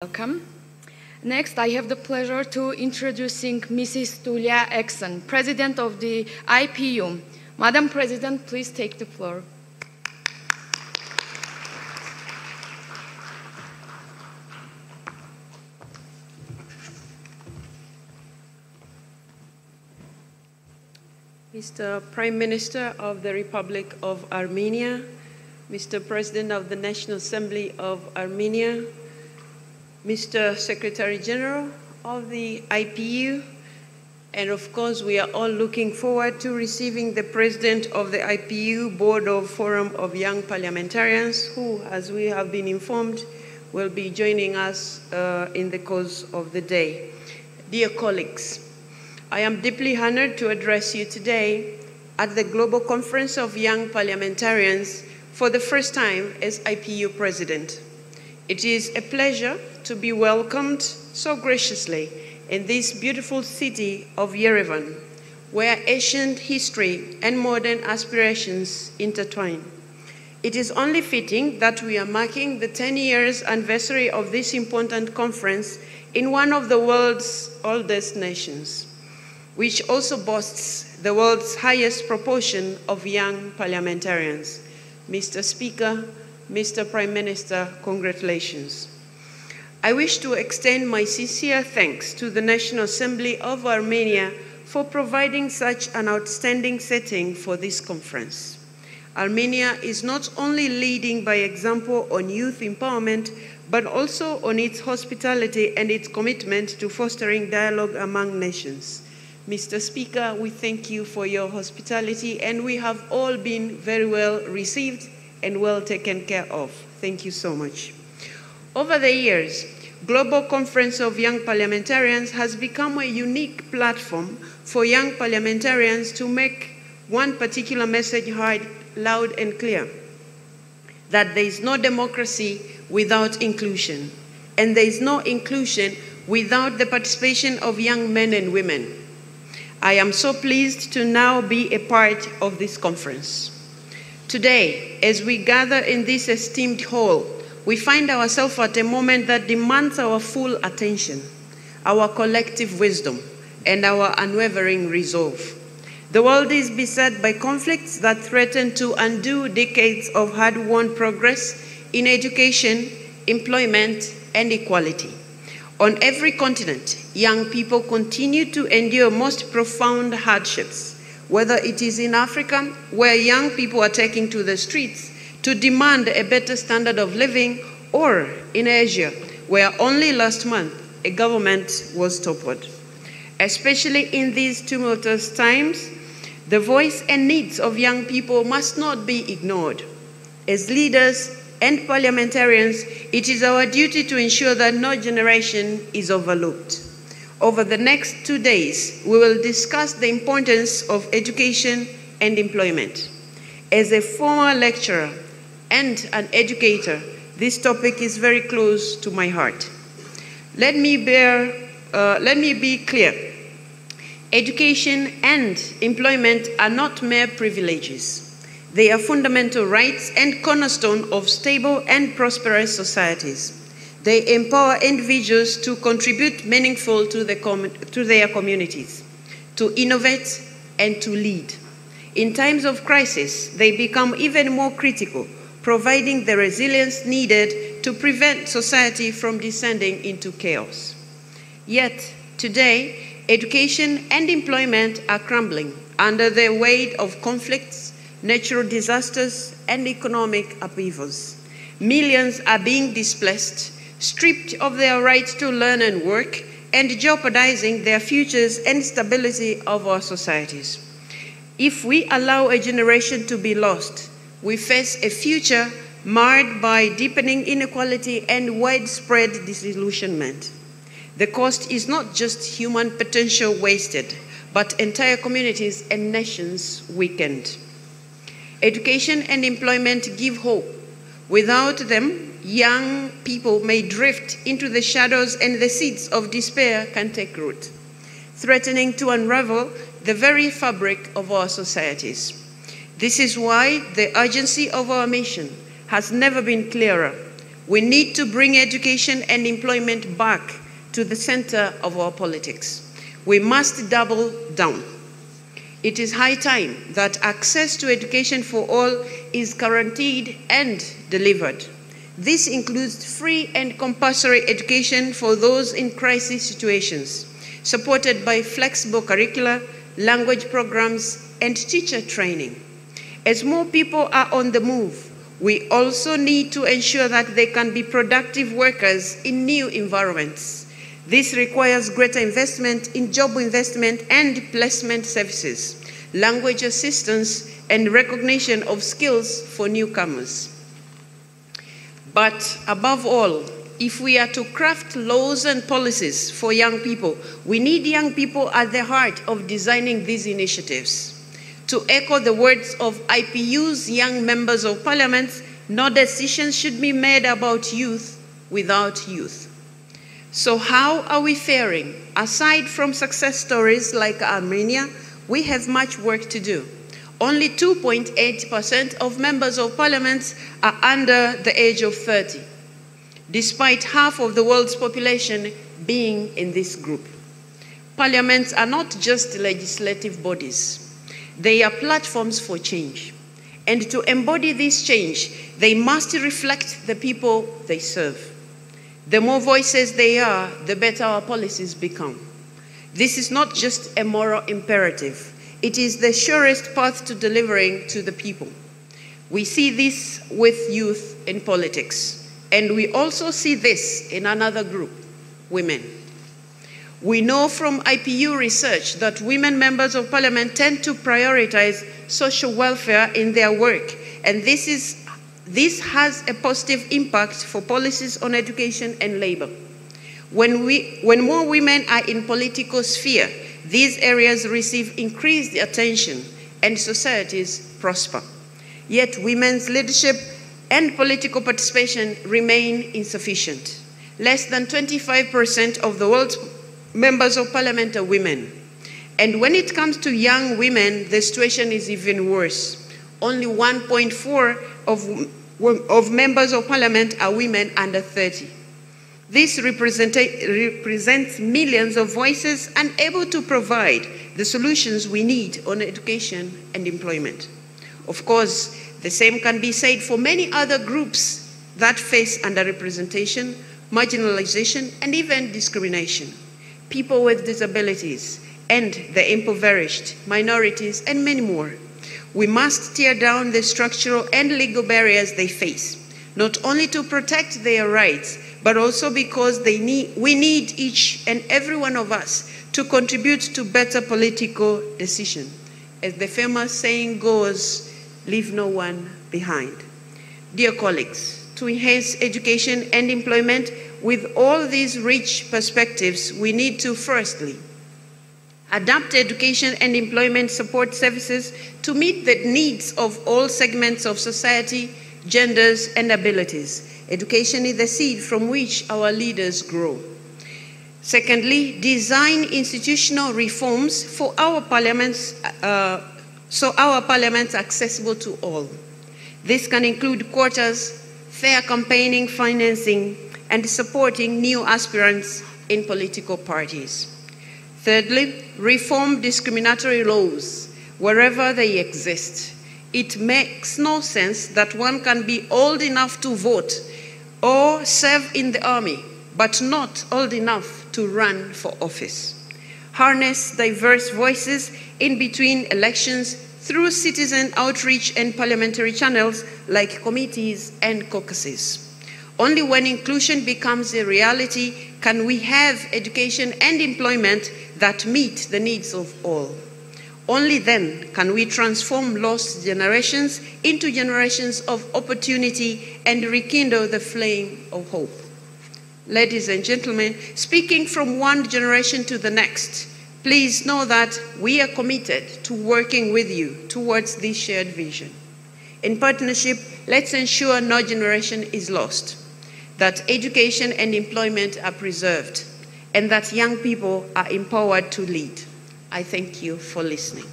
Welcome. Next, I have the pleasure to introducing Mrs. Tulia Ackson, President of the IPU. Madam President, please take the floor. Mr. Prime Minister of the Republic of Armenia, Mr. President of the National Assembly of Armenia, Mr. Secretary General of the IPU, and of course we are all looking forward to receiving the President of the IPU Board of Forum of Young Parliamentarians, who, as we have been informed, will be joining us in the course of the day. Dear colleagues, I am deeply honored to address you today at the Global Conference of Young Parliamentarians for the first time as IPU President. It is a pleasure to be welcomed so graciously in this beautiful city of Yerevan, where ancient history and modern aspirations intertwine. It is only fitting that we are marking the 10 years anniversary of this important conference in one of the world's oldest nations, which also boasts the world's highest proportion of young parliamentarians. Mr. Speaker, Mr. Prime Minister, congratulations. I wish to extend my sincere thanks to the National Assembly of Armenia for providing such an outstanding setting for this conference. Armenia is not only leading by example on youth empowerment, but also on its hospitality and its commitment to fostering dialogue among nations. Mr. Speaker, we thank you for your hospitality, and we have all been very well received and well taken care of. Thank you so much. Over the years, Global Conference of Young Parliamentarians has become a unique platform for young parliamentarians to make one particular message heard loud and clear: that there is no democracy without inclusion, and there is no inclusion without the participation of young men and women. I am so pleased to now be a part of this conference. Today, as we gather in this esteemed hall, we find ourselves at a moment that demands our full attention, our collective wisdom, and our unwavering resolve. The world is beset by conflicts that threaten to undo decades of hard-won progress in education, employment, and equality. On every continent, young people continue to endure most profound hardships, whether it is in Africa, where young people are taking to the streets to demand a better standard of living, or in Asia, where only last month a government was toppled. Especially in these tumultuous times, the voice and needs of young people must not be ignored. As leaders and parliamentarians, it is our duty to ensure that no generation is overlooked. Over the next 2 days, we will discuss the importance of education and employment. As a former lecturer and an educator, this topic is very close to my heart. Let me be clear. Education and employment are not mere privileges. They are fundamental rights and cornerstone of stable and prosperous societies. They empower individuals to contribute meaningfully to their communities, to innovate, and to lead. In times of crisis, they become even more critical, providing the resilience needed to prevent society from descending into chaos. Yet, today, education and employment are crumbling under the weight of conflicts, natural disasters, and economic upheavals. Millions are being displaced, stripped of their right to learn and work, and jeopardizing their futures and stability of our societies. If we allow a generation to be lost, we face a future marred by deepening inequality and widespread disillusionment. The cost is not just human potential wasted, but entire communities and nations weakened. Education and employment give hope. Without them, young people may drift into the shadows, and the seeds of despair can take root, threatening to unravel the very fabric of our societies. This is why the urgency of our mission has never been clearer. We need to bring education and employment back to the center of our politics. We must double down. It is high time that access to education for all is guaranteed and delivered. This includes free and compulsory education for those in crisis situations, supported by flexible curricula, language programs, and teacher training. As more people are on the move, we also need to ensure that they can be productive workers in new environments. This requires greater investment in job investment and placement services, language assistance, and recognition of skills for newcomers. But above all, if we are to craft laws and policies for young people, we need young people at the heart of designing these initiatives. To echo the words of IPU's young members of parliament, no decision should be made about youth without youth. So how are we faring? Aside from success stories like Armenia, we have much work to do. Only 2.8% of members of parliament are under the age of 30, despite half of the world's population being in this group. Parliaments are not just legislative bodies. They are platforms for change. And to embody this change, they must reflect the people they serve. The more voices they are, the better our policies become. This is not just a moral imperative. It is the surest path to delivering to the people. We see this with youth in politics. And we also see this in another group, women. We know from IPU research that women members of parliament tend to prioritize social welfare in their work, and this has a positive impact for policies on education and labor. When more women are in political sphere, these areas receive increased attention and societies prosper. Yet women's leadership and political participation remain insufficient. Less than 25% of the world's members of parliament are women. And when it comes to young women, the situation is even worse. Only 1.4% of members of parliament are women under 30. This represents millions of voices unable to provide the solutions we need on education and employment. Of course, the same can be said for many other groups that face underrepresentation, marginalization, and even discrimination. People with disabilities, and the impoverished, minorities, and many more. We must tear down the structural and legal barriers they face, not only to protect their rights, but also because we need each and every one of us to contribute to better political decision. As the famous saying goes, leave no one behind. Dear colleagues, to enhance education and employment, with all these rich perspectives, we need to firstly adapt education and employment support services to meet the needs of all segments of society, genders, and abilities. Education is the seed from which our leaders grow. Secondly, design institutional reforms for our parliaments, so our parliaments are accessible to all. This can include quotas, fair campaigning, financing, and supporting new aspirants in political parties. Thirdly, reform discriminatory laws wherever they exist. It makes no sense that one can be old enough to vote or serve in the army, but not old enough to run for office. Harness diverse voices in between elections through citizen outreach and parliamentary channels like committees and caucuses. Only when inclusion becomes a reality can we have education and employment that meet the needs of all. Only then can we transform lost generations into generations of opportunity and rekindle the flame of hope. Ladies and gentlemen, speaking from one generation to the next, please know that we are committed to working with you towards this shared vision. In partnership, let's ensure no generation is lost, that education and employment are preserved, and that young people are empowered to lead. I thank you for listening.